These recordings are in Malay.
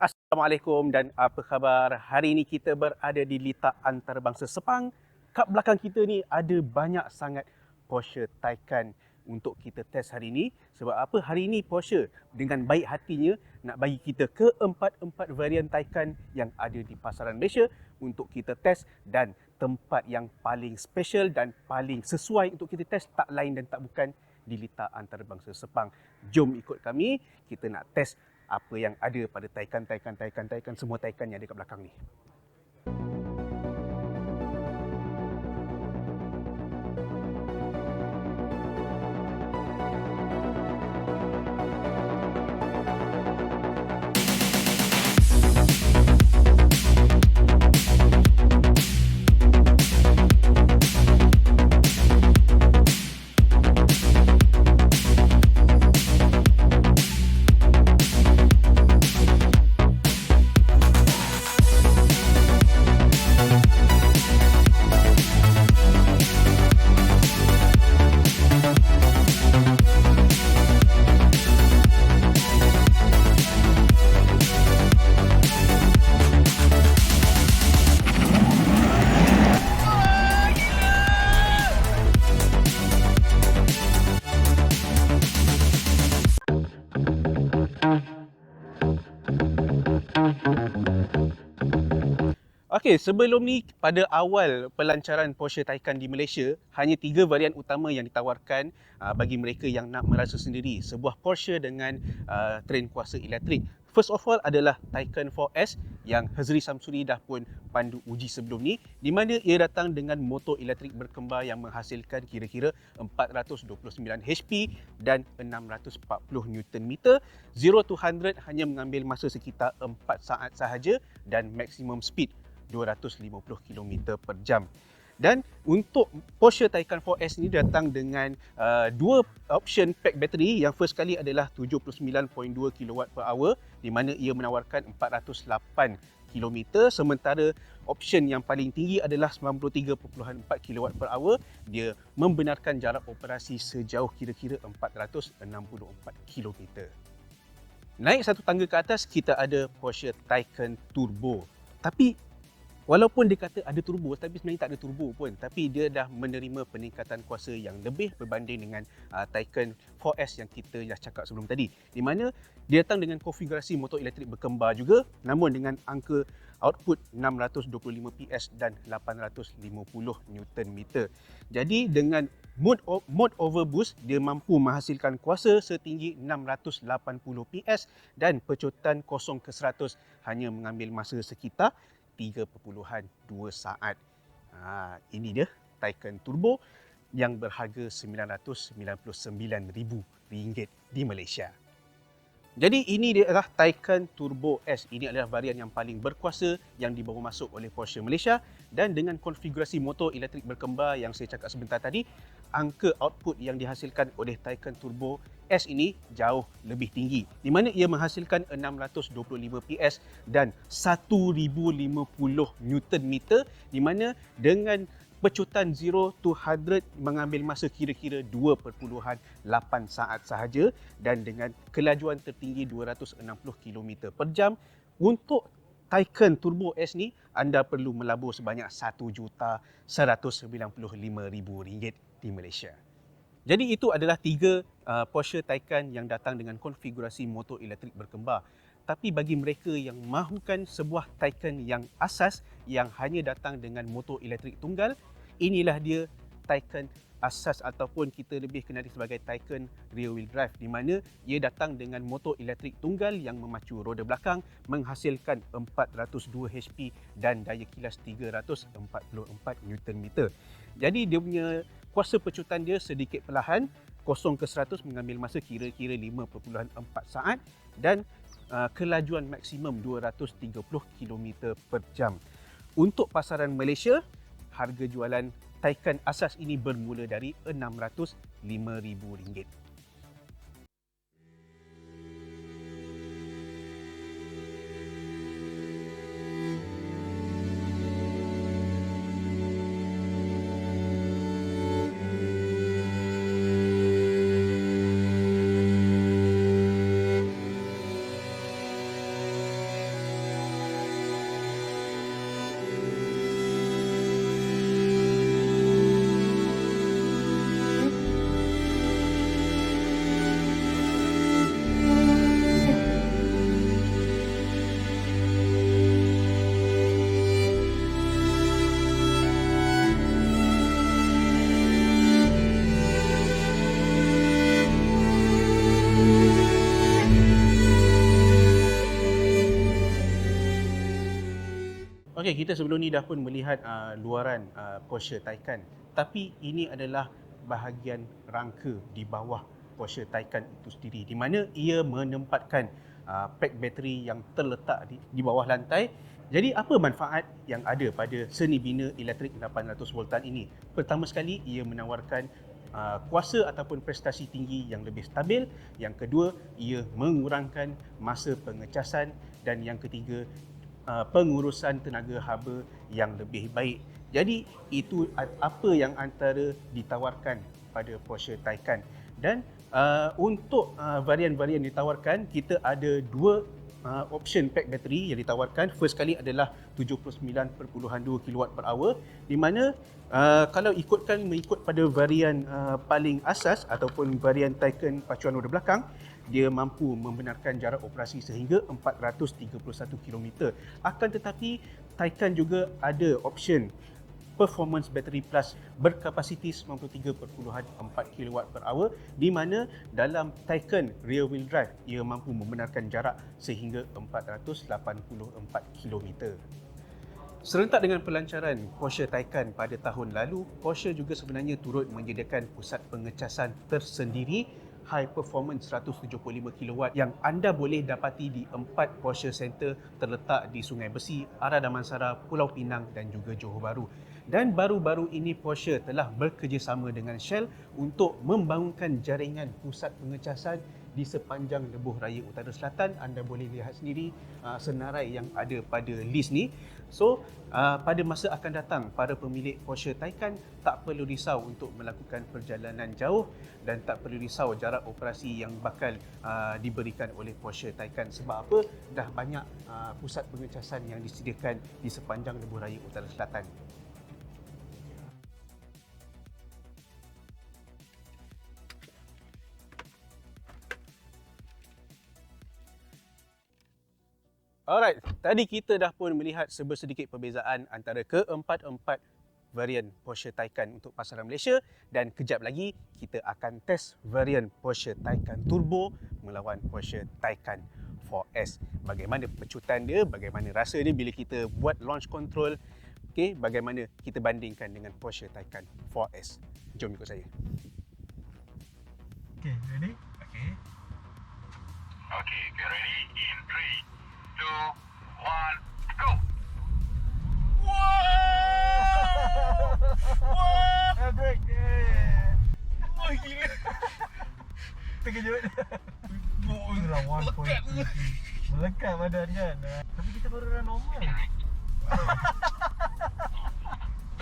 Assalamualaikum dan apa khabar? Hari ini kita berada di Litak Antarabangsa Sepang. Kat belakang kita ni ada banyak sangat Porsche Taycan untuk kita test hari ini. Sebab apa? Hari ini Porsche dengan baik hatinya nak bagi kita keempat-empat varian Taycan yang ada di pasaran Malaysia untuk kita test, dan tempat yang paling special dan paling sesuai untuk kita test tak lain dan tak bukan di Litak Antarabangsa Sepang. Jom ikut kami, kita nak test apa yang ada pada Taycan, semua Taycan yang ada kat belakang ni. Okey, sebelum ni pada awal pelancaran Porsche Taycan di Malaysia, hanya 3 varian utama yang ditawarkan bagi mereka yang nak merasa sendiri sebuah Porsche dengan tren kuasa elektrik. First of all adalah Taycan 4S yang Hazri Samsuri dah pun pandu uji sebelum ni, di mana ia datang dengan motor elektrik berkembar yang menghasilkan kira-kira 429 HP dan 640 Nm. 0 to 100 hanya mengambil masa sekitar 4 saat sahaja dan maximum speed 250 km per jam. Dan untuk Porsche Taycan 4S ni datang dengan dua option pack bateri. Yang first kali adalah 79.2 kWh, di mana ia menawarkan 408 km, sementara option yang paling tinggi adalah 93.4 kWh. Dia membenarkan jarak operasi sejauh kira-kira 464 km. Naik satu tangga ke atas, kita ada Porsche Taycan Turbo. Tapi walaupun dia kata ada turbo, tapi sebenarnya tak ada turbo pun. Tapi dia dah menerima peningkatan kuasa yang lebih berbanding dengan Taycan 4S yang kita dah cakap sebelum tadi. Di mana dia datang dengan konfigurasi motor elektrik berkembar juga, namun dengan angka output 625 PS dan 850 Nm. Jadi dengan mode overboost, dia mampu menghasilkan kuasa setinggi 680 PS dan pecotan 0 ke 100 hanya mengambil masa sekitar 3.2 saat. Ini dia Taycan Turbo yang berharga RM999,000 di Malaysia. Jadi ini dia adalah Taycan Turbo S. Ini adalah varian yang paling berkuasa yang dibawa masuk oleh Porsche Malaysia, dan dengan konfigurasi motor elektrik berkembar yang saya cakap sebentar tadi, angka output yang dihasilkan oleh Taycan Turbo S ini jauh lebih tinggi, di mana ia menghasilkan 625 PS dan 1050 Nm, di mana dengan pecutan 0 to 100 mengambil masa kira-kira 2.8 saat sahaja, dan dengan kelajuan tertinggi 260 km per jam. Untuk Taycan Turbo S ni, anda perlu melabur sebanyak RM1,195,000 di Malaysia. Jadi itu adalah 3 Porsche Taycan yang datang dengan konfigurasi motor elektrik berkembar. Tapi bagi mereka yang mahukan sebuah Taycan yang asas, yang hanya datang dengan motor elektrik tunggal, inilah dia Taycan asas, ataupun kita lebih kenali sebagai Taycan rear wheel drive, di mana ia datang dengan motor elektrik tunggal yang memacu roda belakang, menghasilkan 402 HP dan daya kilas 344 Nm. Jadi dia punya kuasa pecutan dia sedikit perlahan, 0 ke 100 mengambil masa kira-kira 5.4 saat dan kelajuan maksimum 230 km per jam. Untuk pasaran Malaysia, harga jualan Taycan asas ini bermula dari RM605,000. Okey, kita sebelum ni dah pun melihat luaran Porsche Taycan. Tapi ini adalah bahagian rangka di bawah Porsche Taycan itu sendiri, di mana ia menempatkan pack bateri yang terletak di bawah lantai. Jadi apa manfaat yang ada pada seni bina elektrik 800 voltan ini? Pertama sekali, ia menawarkan kuasa ataupun prestasi tinggi yang lebih stabil. Yang kedua, ia mengurangkan masa pengecasan. Dan yang ketiga, pengurusan tenaga haba yang lebih baik. Jadi itu apa yang antara ditawarkan pada Porsche Taycan. Dan untuk varian-varian ditawarkan, kita ada dua option pack bateri yang ditawarkan. First kali adalah 79.2 kWh, di mana kalau mengikut pada varian paling asas ataupun varian Taycan pacuan roda belakang, dia mampu membenarkan jarak operasi sehingga 431 km. Akan tetapi Taycan juga ada option Performance Battery Plus berkapasiti 93.4 kWh, di mana dalam Taycan Rear Wheel Drive ia mampu membenarkan jarak sehingga 484 km. Serentak dengan pelancaran Porsche Taycan pada tahun lalu, Porsche juga sebenarnya turut menyediakan pusat pengecasan tersendiri High Performance 175 kW yang anda boleh dapati di 4 Porsche Center terletak di Sungai Besi, Arah Damansara, Pulau Pinang dan juga Johor Bahru. Dan baru-baru ini Porsche telah bekerjasama dengan Shell untuk membangunkan jaringan pusat pengecasan di sepanjang Lebuh Raya Utara Selatan. Anda boleh lihat sendiri senarai yang ada pada list ni. So, pada masa akan datang, para pemilik Porsche Taycan tak perlu risau untuk melakukan perjalanan jauh dan tak perlu risau jarak operasi yang bakal diberikan oleh Porsche Taycan. Sebab apa? Dah banyak pusat pengecasan yang disediakan di sepanjang Lebuh Raya Utara Selatan. Alright, tadi kita dah pun melihat sebersedikit perbezaan antara keempat-empat varian Porsche Taycan untuk pasaran Malaysia, dan kejap lagi kita akan test varian Porsche Taycan Turbo melawan Porsche Taycan 4S. Bagaimana pecutan dia, bagaimana rasa dia bila kita buat launch control, okay, bagaimana kita bandingkan dengan Porsche Taycan 4S. Jom ikut saya. Okay, ready? Okay. Okay, get ready in 3, 2, 1, go! Wow! Break! Oh, gila! Terkejut. Itulah 1.2. Melekat badan kan. Tapi kita baru run normal.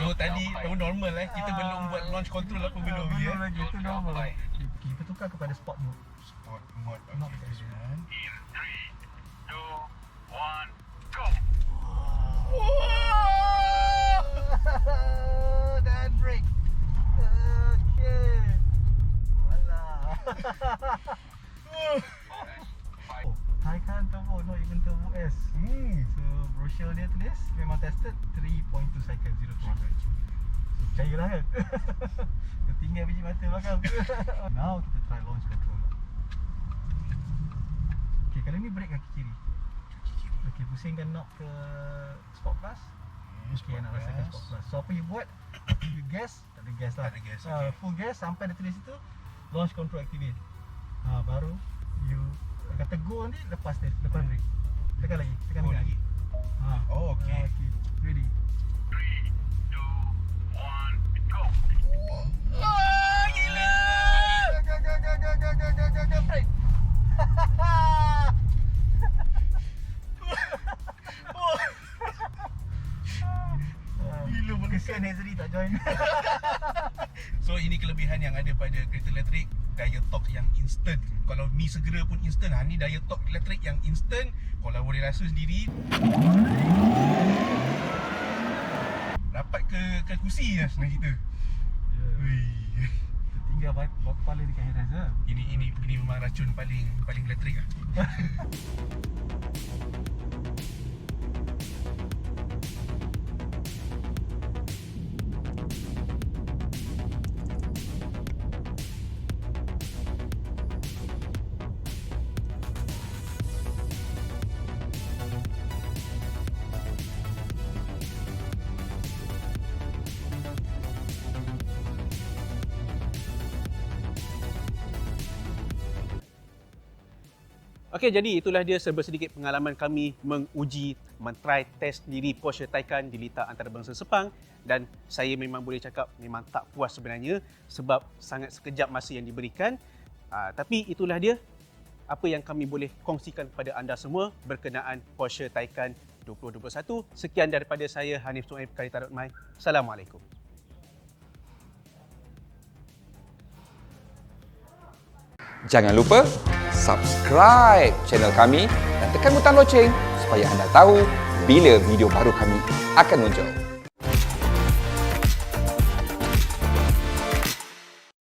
Oh, tadi normal kita belum buat launch control apa belum ya? Belum lagi, itu normal. Kita tukar kepada sport mode. Sport mode, Not okay, casual. in 3, 2, 1, go! Dan break. Okay. Walah. Oh, Taycan Turbo, not even Turbo S. So brochure dia tulis memang tested 3.2 seconds 0 to 100. So percayalah kan. Tertinggal biji mata belakang. Now kita try launch control. Okay, kalau ni brake kaki kiri. Okay, pusingkan knob ke Sport Plus. Okay, nak rasakan Sport Plus. So apa you buat? You gas, tak ada gas lah. Tak ada gas, okay. Full gas sampai dia tulis itu, launch control activate. Baru you kata go nanti lepas dia, lepas brake. Tekan lagi, tekan Oh, lagi. Oh, okay. Okay, ready. 3, 2, 1, go! Gila! Go, brake. Gila, boleh Kesian Hazri tak join. So ini kelebihan yang ada pada kereta elektrik, daya torque yang instant. Kalau mi segera pun instant, ni daya torque elektrik yang instant. Kalau boleh rasa sendiri, dapat ke kursi lah senang cerita. Wih. Tinggal bawa kepala dekat headrest lah. Ini memang racun paling elektrik lah. Okey, jadi itulah dia sedikit pengalaman kami menguji, mentry test sendiri Porsche Taycan di litar antarabangsa Sepang, dan saya memang boleh cakap memang tak puas sebenarnya sebab sangat sekejap masa yang diberikan. Tapi itulah dia apa yang kami boleh kongsikan kepada anda semua berkenaan Porsche Taycan 2021. Sekian daripada saya, Hanif Suhaib Karitarut Mai. Assalamualaikum. Jangan lupa subscribe channel kami dan tekan butang loceng supaya anda tahu bila video baru kami akan muncul.